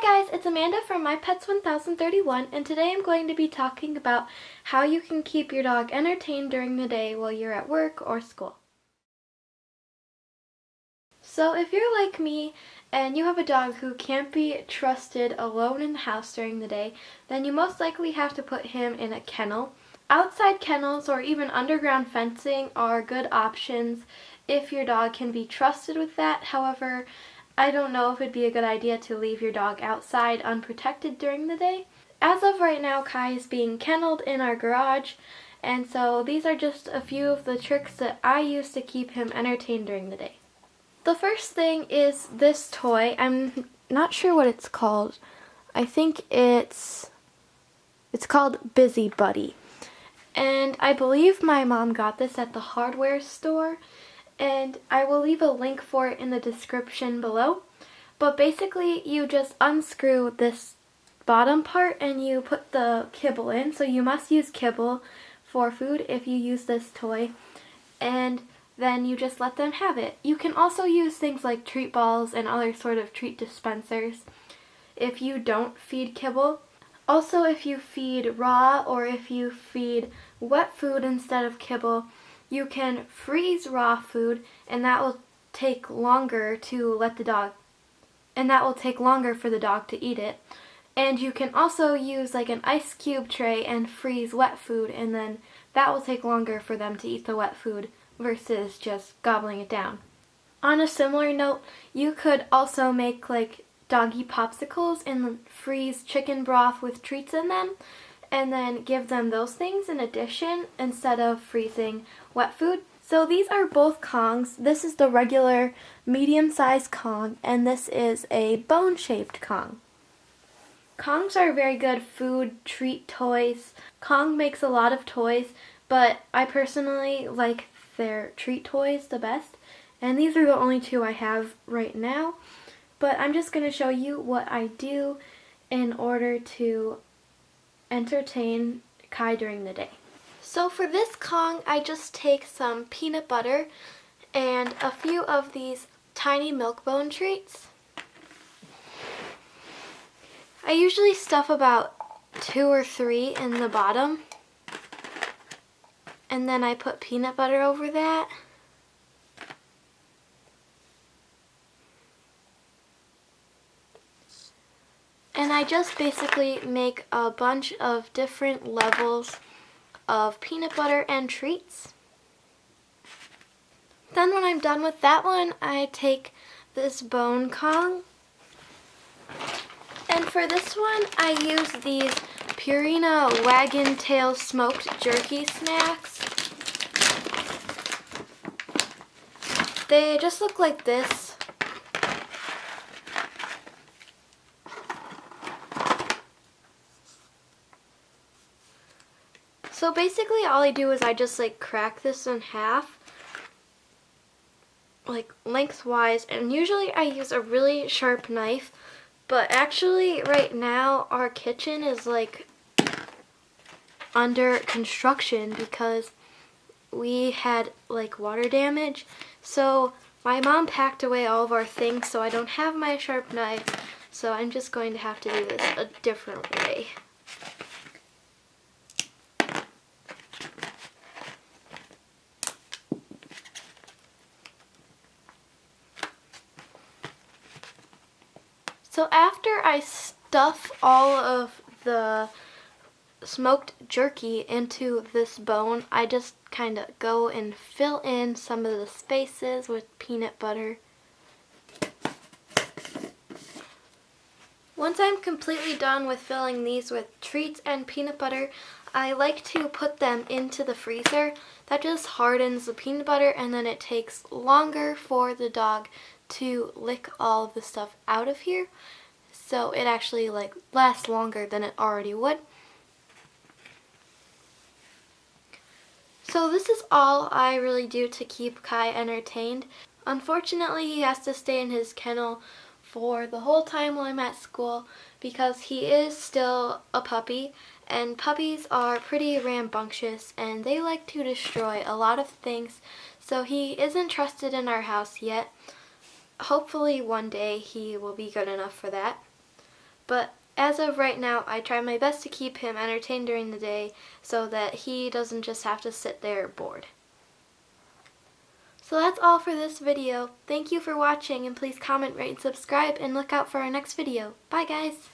guys, it's Amanda from My Pets 1031, and today I'm going to be talking about how you can keep your dog entertained during the day while you're at work or school. So if you're like me and you have a dog who can't be trusted alone in the house during the day, then you most likely have to put him in a kennel. Outside kennels or even underground fencing are good options if your dog can be trusted with that. However, I don't know if it'd be a good idea to leave your dog outside unprotected during the day. As of right now, Kai is being kenneled in our garage, and so these are just a few of the tricks that I use to keep him entertained during the day. The first thing is this toy. I'm not sure what it's called. I think it's called Busy Buddy. And I believe my mom got this at the hardware store, and I will leave a link for it in the description below. But basically you just unscrew this bottom part and you put the kibble in. So you must use kibble for food if you use this toy, and then you just let them have it. You can also use things like treat balls and other sort of treat dispensers if you don't feed kibble. Also, if you feed raw or if you feed wet food instead of kibble, you can freeze raw food, and that will take longer to let the dog, and that will take longer for the dog to eat it. And you can also use like an ice cube tray and freeze wet food, and then that will take longer for them to eat the wet food versus just gobbling it down. On a similar note, you could also make like doggy popsicles and freeze chicken broth with treats in them, and then give them those things in addition instead of freezing wet food. So these are both Kongs. This is the regular medium-sized Kong, and this is a bone-shaped Kong. Kongs are very good food treat toys. Kong makes a lot of toys, but I personally like their treat toys the best, and these are the only two I have right now. But I'm just going to show you what I do in order to entertain Kai during the day. So for this Kong, I just take some peanut butter and a few of these tiny Milk-Bone treats. I usually stuff about 2 or 3 in the bottom, and then I put peanut butter over that. And I just basically make a bunch of different levels of peanut butter and treats. Then when I'm done with that one, I take this bone Kong. And for this one, I use these Purina Wagon Tail Smoked Jerky Snacks. They just look like this. So basically all I do is I just like crack this in half, like lengthwise, and usually I use a really sharp knife, but actually right now our kitchen is like under construction because we had like water damage. So my mom packed away all of our things, so I don't have my sharp knife, so I'm just going to have to do this a different way. So after I stuff all of the smoked jerky into this bone, I just kind of go and fill in some of the spaces with peanut butter. Once I'm completely done with filling these with treats and peanut butter, I like to put them into the freezer. That just hardens the peanut butter, and then it takes longer for the dog to lick all of the stuff out of here, so it actually like lasts longer than it already would. So this is all I really do to keep Kai entertained. Unfortunately, he has to stay in his kennel for the whole time while I'm at school because he is still a puppy, and puppies are pretty rambunctious and they like to destroy a lot of things, so he isn't trusted in our house yet. Hopefully one day he will be good enough for that. But as of right now, I try my best to keep him entertained during the day so that he doesn't just have to sit there bored. So that's all for this video. Thank you for watching, and please comment, rate, and subscribe, and look out for our next video. Bye guys!